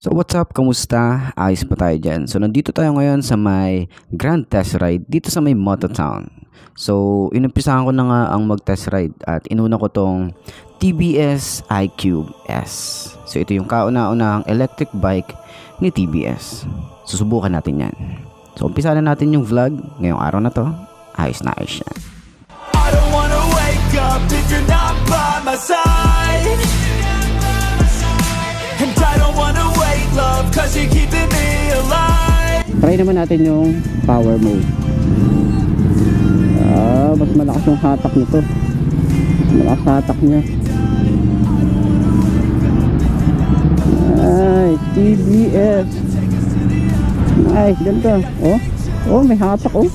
So what's up? Kamusta? Ayos pa tayo dyan. So nandito tayo ngayon sa may Grand Test Ride dito sa may Mototown. So inumpisahan ko na nga ang mag-test ride at inuna ko tong TBS iQube S. So ito yung kauna-unahang electric bike ni TBS. Susubukan natin yan. So umpisa na natin yung vlog ngayong araw na to. Ayos na ayos yan. I don't wanna wake up if you're not by my side. And I don't wanna wait, love, cause you're keeping me alive. Try naman natin yung power mode. Mas malakas yung hatak nito. Mas malakas hatak niya. Ay, TBS. Ay, ganda. Oh, may hatak oh.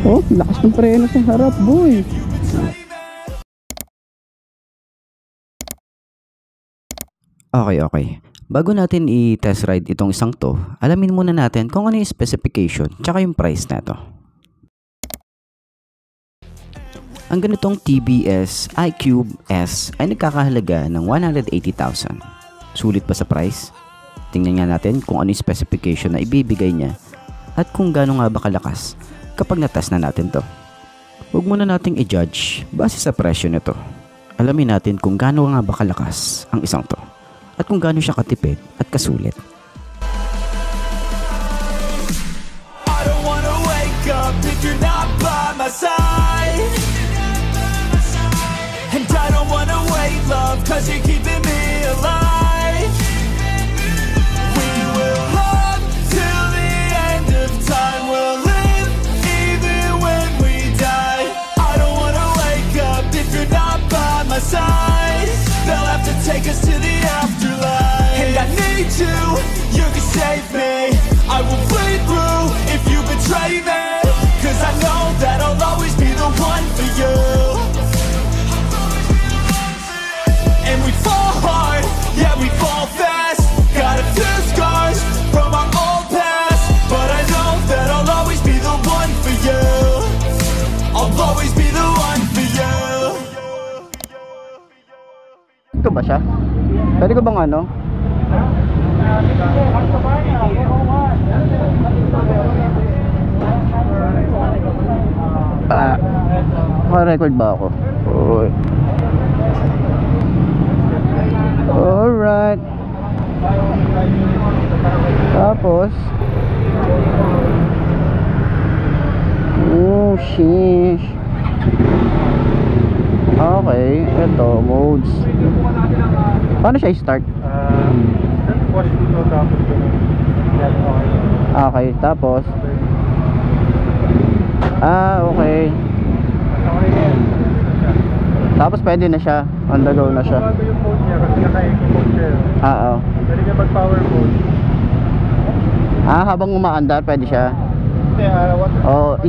Oh, lakas ng preno sa harap, boy. Okay. Bago natin i-test ride itong isang to, alamin muna natin kung ano yung specification tsaka yung price na to. Ang ganitong TBS iQube S ay nagkakahalaga ng 180,000. Sulit ba sa price? Tingnan nga natin kung ano yung specification na ibibigay niya at kung gaano nga ba kalakas kapag natest na natin to. Huwag muna nating i-judge base sa presyo nito. Alamin natin kung gaano nga ba kalakas ang isang to at kung gaano siya katipid at kasulit. I don't wanna wake up if you're not by my side. And I don't wanna wait, love, cause you're keeping me alive. We will love till the end of time. We'll live even when we die. I don't wanna wake up if you're not by my side. They'll have to take us to the afterlife. And I need you, you can save me. I will bleed through if you betray me. Cause I know that I'll always be the one for you. And we fall hard, yeah we fall fast. Got a few scars from our old past, but I know that I'll always be the one for you. I'll always be the one for you. Ito ba siya? Pwede ko bang ano? Maka-record ba ako? Uy. Alright. Tapos oh sheesh. Okay, ito modes. Paano siya i-start? Okay, tapos okay. Tapos pwede na siya, on the go na siya. Bago yung mode niya kasi naka-eco mode siya. Oo. Pwede niya mag-power mode. Habang umaandar pwede siya. Hindi,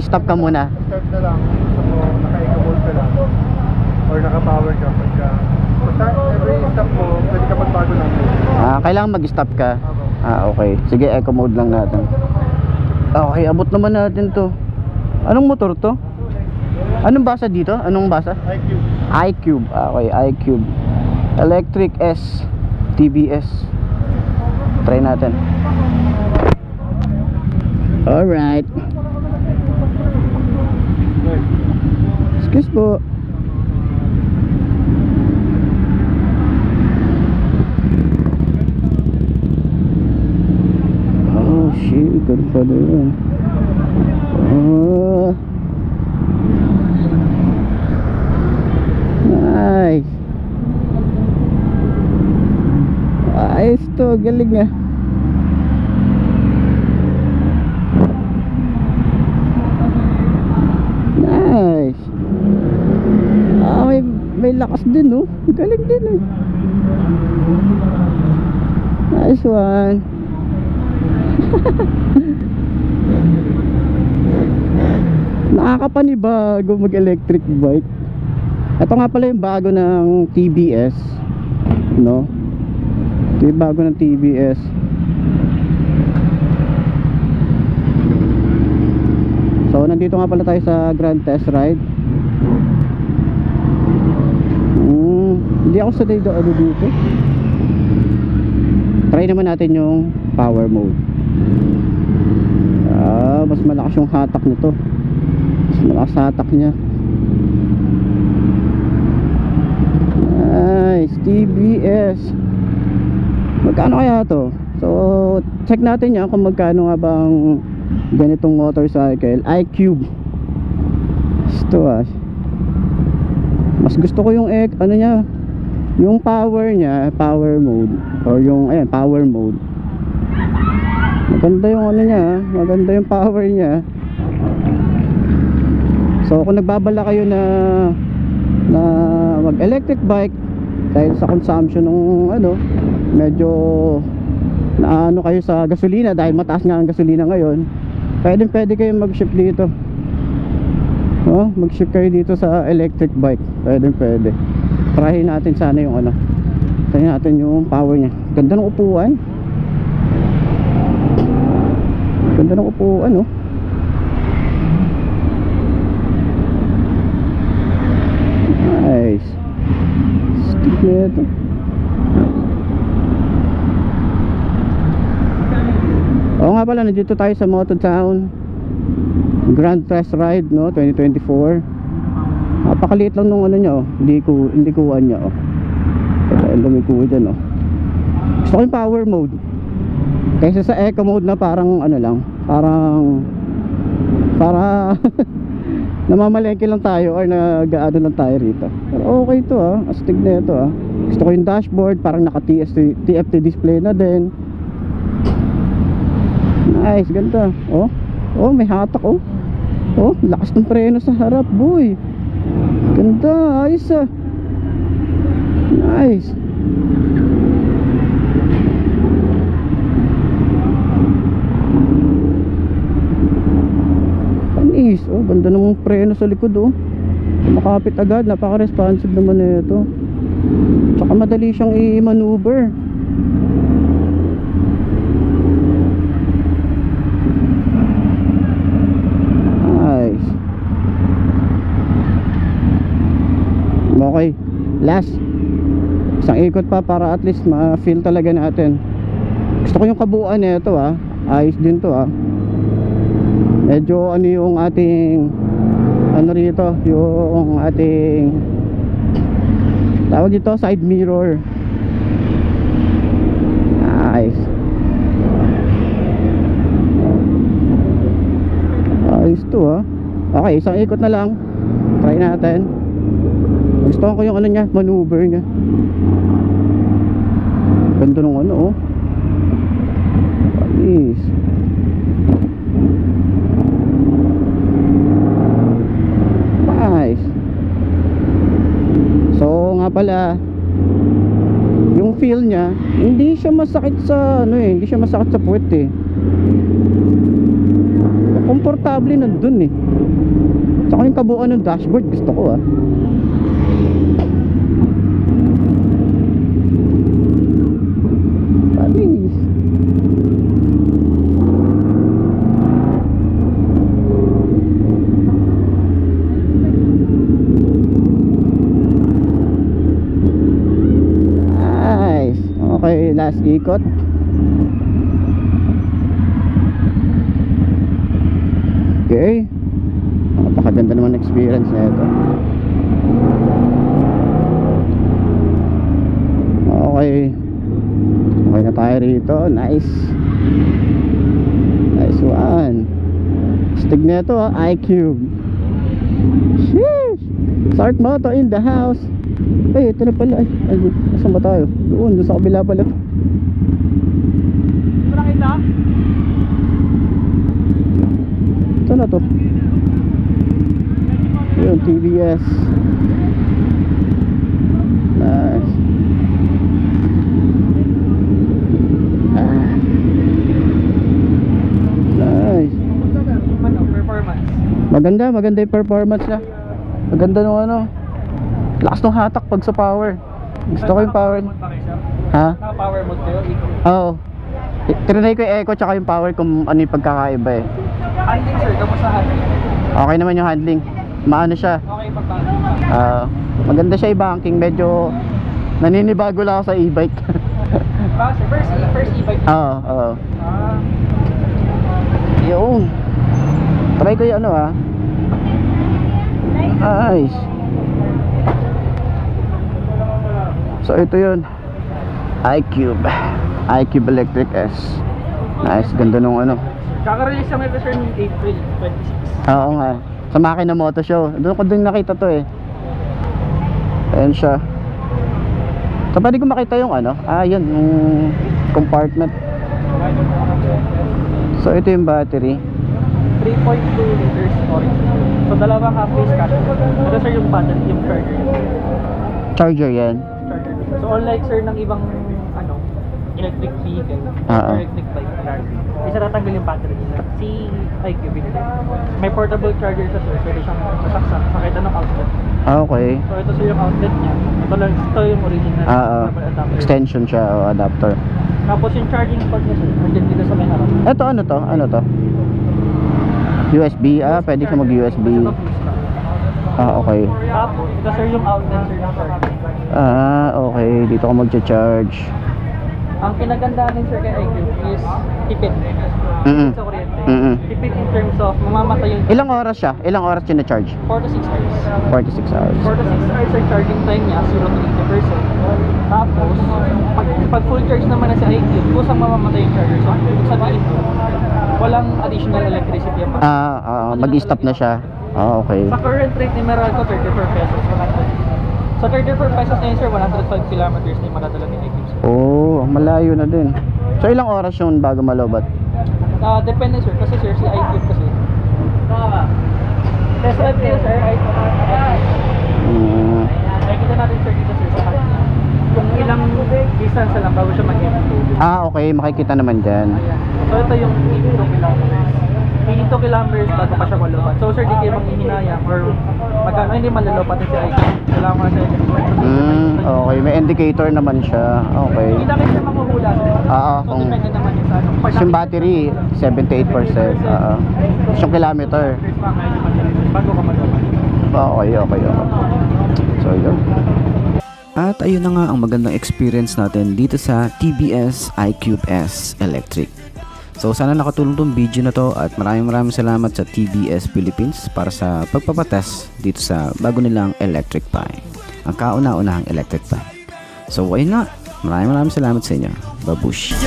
i-stop ka muna. Start na lang. Gusto mo naka-eco mode ka lang. Or naka-power ka pagka. Basta every stop mo, pwede ka magbago ng mode. Kailangan mag-stop ka. Okay. Sige, eco mode lang natin. Okay, abot naman natin to. Anong motor to? Anong basa dito? Anong basa? iQube. iQube. Okay, iQube. Electric S TBS. Try natin. Alright. Excuse po. Oh shit, good pa rin. Nice. Ayos to, galing ah. Nice. May lakas din oh. Galing din eh. Nice one. Nakakapanibago mag-electric bike. Ito nga pala yung bago ng TBS, no? Ito yung bago ng TBS. So nandito nga pala tayo sa Grand Test Ride. Hindi ako sanay do ano dito. Try naman natin yung power mode. Mas malakas yung hatak nito. Mas malakas hatak niya. Nice, TBS. Magkano kaya to? So, check natin yan kung magkano nga bang ganitong motorcycle. iCube. Ito mas gusto ko yung ano niya, yung power niya, power mode, or yung ayan, power mode. Maganda yung ano niya, maganda yung power niya. So kung nagbabala kayo na mag electric bike dahil sa consumption ng ano, medyo naano kayo sa gasolina dahil mataas nga ang gasolina ngayon, pwede kayo mag-shift dito. Mag-shift kayo dito sa electric bike. Pwede. Try natin sana yung ano. Try natin yung power niya. Ganda ng upuan. Ganda ng upuan, oh. Nice. Stick na ito. Oo nga pala, nandito tayo sa Mototown Grand Test Ride, no, 2024. Napakaliit lang nung ano niya, oh. Hindi kuha niya, oh. Lumiko dyan, oh. Gusto ko yung power mode kaysa sa eco mode na parang ano lang, para namamalengke lang tayo or nag-aano lang tayo rito. Pero okay to, astig na ito, Gusto ko yung dashboard, parang naka TFT display na din. Nice, ganda. May hatak, lakas ng preno sa harap, boy. Ganda, ayos, nice. Panis, ganda ng preno sa likod, makapit agad, napaka-responsive naman nito. Tsaka madali siyang i-maneuver. Okay, last isang ikot pa para at least ma-feel talaga natin. Gusto ko yung kabuuan nito, ayos din to, medyo ano yung ating ano rito, yung ating tawag dito, side mirror. Nice. Ayos to, okay, isang ikot na lang. Try natin. Gusto ko yung ano niya, maneuver niya. Ganda nung ano, Panis. Nice. So nga pala, yung feel niya, hindi siya masakit sa ano hindi siya masakit sa puwet, komportable nandun, Tsaka yung kabuuan ng dashboard gusto ko, Panis. Nice. Okay, last ikot. Okay. Napakaganda naman experience na ito. Okay. Okay na tayo rito. Nice. Nice one. Stig na ito, iCube. Sheesh. Start Moto in the house. Ay, ito na pala. Ay, saan ba tayo? Doon sa kabila pala. Nakita? Ito na to. Yun, TBS. Nice. Nice. Performance. Maganda yung performance na. Maganda nung ano. Lakas ng hatak pag sa power. Gusto ko yung power. Ha? Naka-power mode kayo? Oo. Trinay ko yung eco tsaka yung power kung ano yung pagkakaiba eh. Handling sir, kamusta handling? Okay naman yung handling. Maano siya. Okay pag-handling. Maganda siya i-banking. Medyo naninibago lang ako sa e-bike. First e-bike. Oo, oo. Yun. Try ko yung ano ah. Nice. So ito yun. iCube Electric S. Nice, ganda nung ano. Kaka-release naman ito sir ng April 26. Oo nga. Sa Makina Moto Show. Doon ko din nakita to eh. Ayan siya. So pwede ko makita yung ano. Yun, yung compartment. So ito yung battery. 3.2 liters storage. So dalawang half-face cash. Ito sir yung battery, yung charger. Charger yan. Charger. So unlike sir ng ibang electric vehicle, electric bike, isa tatanggal yung battery nila. Si iCube binili. May portable charger ito sir. Pwede siyang masaksak sa kahit anong outlet. Okay. So ito sir yung outlet niya. Ito yung original adapter. Extension siya o adapter. Tapos yung charging port niya sir, andyan dito sa may harap. Ito ano to? Ano to? USB? Pwede ka mag USB. Ito fuse ka. Okay. Tapos ito sir yung outlet sir ng charging. Okay. Dito ka magcha-charge. Ang pinagandaan din sir kay iCube is tipid. Mm-mm. Sa kuryente. Mm-mm. Tipid in terms of mamamatay yung Ilang oras siya? Ilang oras siya na-charge? 4 to 6 hours. 46 hours. 4 to 6 hours ang charging time niya, 0 to 80%. Tapos, pag full charge naman na sa iCube, kusang mamamatay yung charger. So, ibig sabihin ko, walang additional electricity yung Mag-stop na siya. Okay. Sa current rate ni Meralco, 34 pesos. 100. So 34 pesos na yun sir, 105 kilometers na yung madadala ni iCube sir. Malayo na din. So ilang oras yun bago malobat? Depende sir, kasi sir, si iCube kasi. Sa FPL sir, nakikita natin sir dito sir sa kanya. Kung ilang distance lang bago siya mag-end. Okay, makikita naman dyan. Ayan. So ito yung 82 kilometers. 82 kilometers bago pa siya malupat. So sir, di kayo manghihinayang or magkano hindi malulupat si iCube. Kailangan ko na sa Okay, may indicator naman siya. Okay. Hindi namin siya makuhula sir. So depende naman yun sa ano. Yung battery, 78%. Yung kilometer. Bago ka malupat. Okay. So yun. At ayun na nga ang magandang experience natin dito sa TBS iCube S Electric. So sana nakatulong tong video na to at maraming salamat sa TBS Philippines para sa pagpapatest dito sa bago nilang electric bike. Ang kauna-unahang electric bike. So ayun na, maraming salamat sa inyo. Babush!